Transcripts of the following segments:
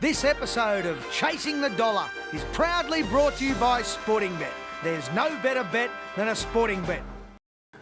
This episode of Chasing the Dollar is proudly brought to you by Sportingbet. There's no better bet than a Sportingbet.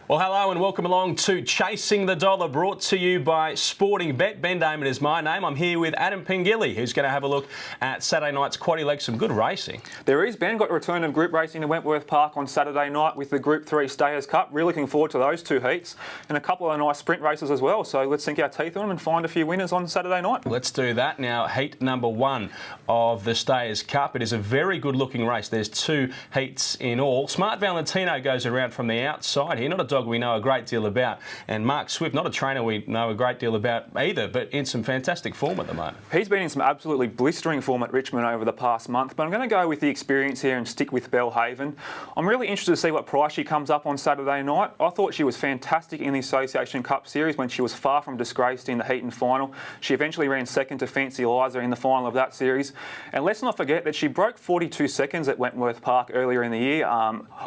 Well, hello and welcome along to Chasing the Dollar, brought to you by Sportingbet. Ben Damon is my name. I'm here with Adam Pengilly, who's going to have a look at Saturday night's quaddy leg. Some good racing. There is. Ben got a return of group racing to Wentworth Park on Saturday night with the Group 3 Stayers Cup. Really looking forward to those two heats and a couple of nice sprint races as well. So let's sink our teeth on them and find a few winners on Saturday night. Let's do that. Now, heat number 1 of the Stayers Cup. It is a very good looking race. There's 2 heats in all. Smart Valentino goes around from the outside here. Not a dog we know a great deal about. And Mark Swift, not a trainer we know a great deal about either, but in some fantastic form at the moment. He's been in some absolutely blistering form at Richmond over the past month, but I'm going to go with the experience here and stick with Bellhaven. I'm really interested to see what price she comes up on Saturday night. I thought she was fantastic in the Association Cup Series when she was far from disgraced in the heat and final. She eventually ran second to Fancy Liza in the final of that series. And let's not forget that she broke 42 seconds at Wentworth Park earlier in the year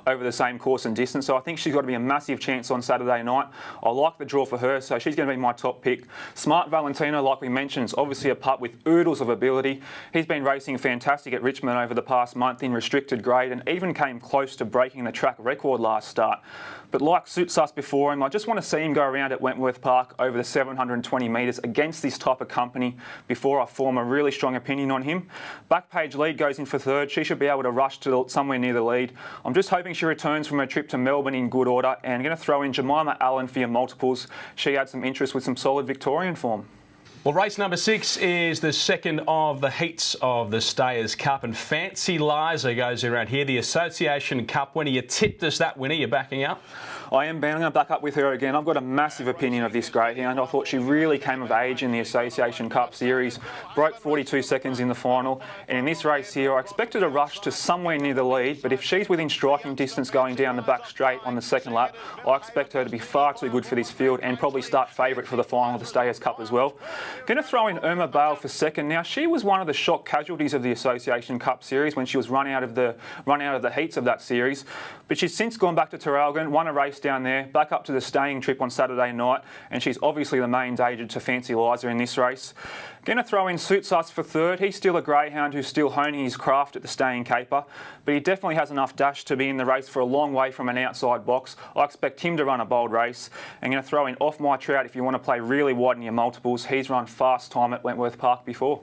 over the same course and distance. So I think she's got to be a massive chance on Saturday night. I like the draw for her, so she's going to be my top pick. Smart Valentino, like we mentioned, is obviously a pup with oodles of ability. He's been racing fantastic at Richmond over the past month in restricted grade and even came close to breaking the track record last start. But like suits us before him, I just want to see him go around at Wentworth Park over the 720 metres against this type of company before I form a really strong opinion on him. Backpage Lead goes in for third. She should be able to rush to somewhere near the lead. I'm just hoping she returns from her trip to Melbourne in good order, and I'm going to throw in Jemima Allen for your multiples. She had some interest with some solid Victorian form. Well, race number 6 is the second of the heats of the Stayers Cup, and Fancy Liza goes around here. The Association Cup winner. You tipped us that winner. You're backing up? I am, Ben. I'm going to back up with her again. I've got a massive opinion of this greyhound. I thought she really came of age in the Association Cup Series, broke 42 seconds in the final, and in this race here I expected a rush to somewhere near the lead, but if she's within striking distance going down the back straight on the second lap, I expect her to be far too good for this field and probably start favourite for the final of the Stayers Cup as well. Going to throw in Irma Bale for second. Now, she was one of the shock casualties of the Association Cup Series when she was run out of the heats of that series, but she's since gone back to Traralgon, won a race down there, back up to the staying trip on Saturday night, and she's obviously the main danger to Fancy Liza in this race. Going to throw in Suits Us for third. He's still a greyhound who's still honing his craft at the staying caper, but he definitely has enough dash to be in the race for a long way from an outside box. I expect him to run a bold race. I'm going to throw in Off My Trout if you want to play really wide in your multiples. He's run fast time at Wentworth Park before.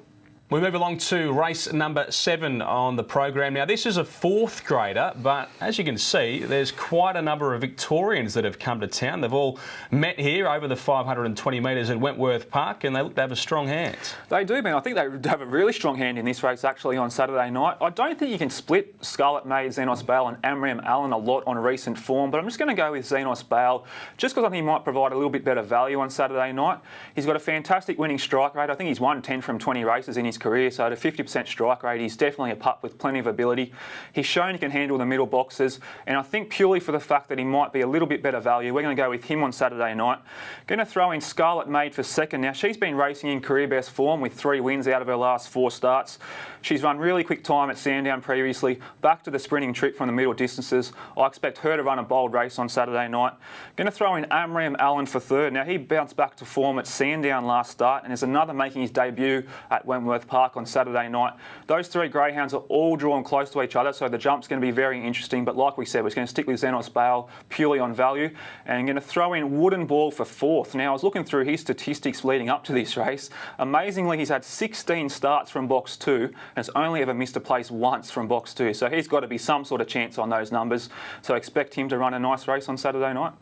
We move along to race number 7 on the program. Now, this is a 4th grader, but as you can see, there's quite a number of Victorians that have come to town. They've all met here over the 520 metres at Wentworth Park, and they look to have a strong hand. They do, man. I think they have a really strong hand in this race, actually, on Saturday night. I don't think you can split Scarlet Maid, Xenos Bale and Amram Allen a lot on recent form, but I'm just going to go with Xenos Bale, just because I think he might provide a little bit better value on Saturday night. He's got a fantastic winning strike rate. I think he's won 10 from 20 races in his career, so at a 50% strike rate, he's definitely a pup with plenty of ability. He's shown he can handle the middle boxes, and I think purely for the fact that he might be a little bit better value, we're going to go with him on Saturday night. Going to throw in Scarlet Maid for second. Now, she's been racing in career best form with 3 wins out of her last 4 starts. She's run really quick time at Sandown previously, back to the sprinting trip from the middle distances. I expect her to run a bold race on Saturday night. Going to throw in Amram Allen for third. Now, he bounced back to form at Sandown last start, and there's another making his debut at Wentworth Park on Saturday night. Those 3 greyhounds are all drawn close to each other, so the jump's going to be very interesting. But like we said, we're going to stick with Xenos Bale purely on value, and I'm going to throw in Wooden Ball for 4th. Now, I was looking through his statistics leading up to this race. Amazingly, he's had 16 starts from box 2 and has only ever missed a place once from box 2. So he's got to be some sort of chance on those numbers. So I expect him to run a nice race on Saturday night.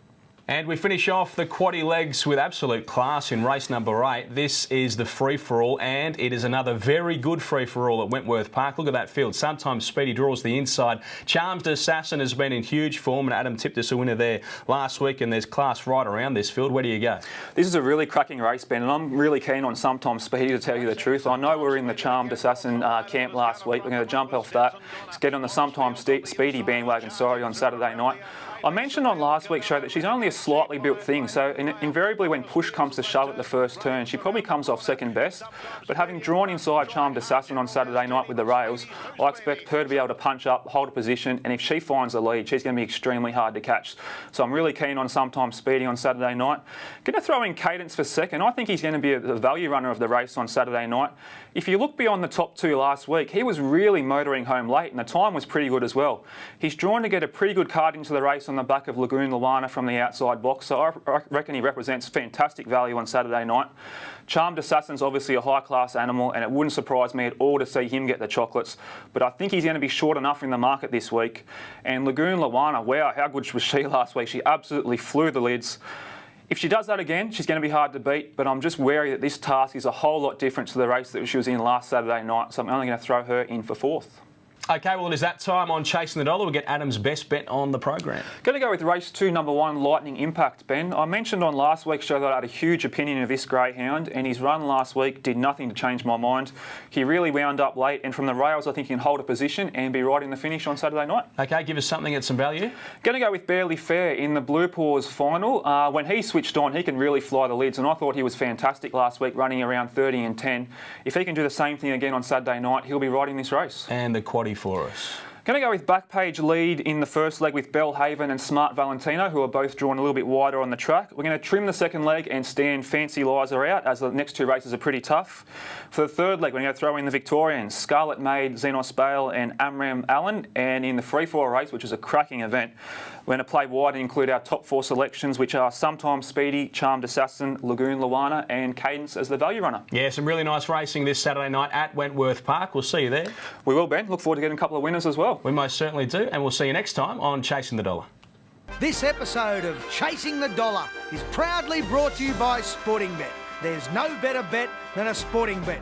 And we finish off the quaddy legs with absolute class in race number 8. This is the free-for-all, and it is another very good free-for-all at Wentworth Park. Look at that field. Sometimes Speedy draws the inside. Charmed Assassin has been in huge form, and Adam tipped us a winner there last week, and there's class right around this field. Where do you go? This is a really cracking race, Ben, and I'm really keen on Sometimes Speedy, to tell you the truth. I know we're in the Charmed Assassin camp last week. We're going to jump off that. Let's get on the Sometimes Speedy bandwagon, on Saturday night. I mentioned on last week's show that she's only a slightly built thing, so invariably when push comes to shove at the first turn, she probably comes off second best. But having drawn inside Charmed Assassin on Saturday night with the rails, I expect her to be able to punch up, hold a position, and if she finds the lead, she's going to be extremely hard to catch. So I'm really keen on Sometimes Speedy on Saturday night. Going to throw in Cadence for second. I think he's going to be the value runner of the race on Saturday night. If you look beyond the top two last week, he was really motoring home late, and the time was pretty good as well. He's drawn to get a pretty good card into the race on the back of Lagoon Luana from the outside box, so I reckon he represents fantastic value on Saturday night. Charmed Assassin's obviously a high-class animal, and it wouldn't surprise me at all to see him get the chocolates, but I think he's going to be short enough in the market this week. And Lagoon Luana, wow, how good was she last week? She absolutely flew the lids. If she does that again, she's going to be hard to beat, but I'm just wary that this task is a whole lot different to the race that she was in last Saturday night, so I'm only going to throw her in for fourth. OK, well, it is that time on Chasing the Dollar. We'll get Adam's best bet on the program. Going to go with race 2, number 1, Lightning Impact, Ben. I mentioned on last week's show that I had a huge opinion of this greyhound, and his run last week did nothing to change my mind. He really wound up late, and from the rails, I think he can hold a position and be right in the finish on Saturday night. OK, give us something at some value. Going to go with Barely Fair in the Blue Paws final. When he switched on, he can really fly the lids, and I thought he was fantastic last week, running around 30 and 10. If he can do the same thing again on Saturday night, he'll be right in this race. And the quaddie for us. Going to go with Backpage Lead in the first leg with Bellhaven and Smart Valentino, who are both drawn a little bit wider on the track. We're going to trim the second leg and stand Fancy Liza out, as the next two races are pretty tough. For the third leg, we're going to throw in the Victorians, Scarlet Maid, Xenos Bale and Amram Allen. And in the free-for-all race, which is a cracking event, we're going to play wide and include our top 4 selections, which are Sometimes Speedy, Charmed Assassin, Lagoon Luana and Cadence as the value runner. Yeah, some really nice racing this Saturday night at Wentworth Park. We'll see you there. We will, Ben. Look forward to getting a couple of winners as well. We most certainly do, and we'll see you next time on Chasing the Dollar. This episode of Chasing the Dollar is proudly brought to you by Sportingbet. There's no better bet than a Sportingbet.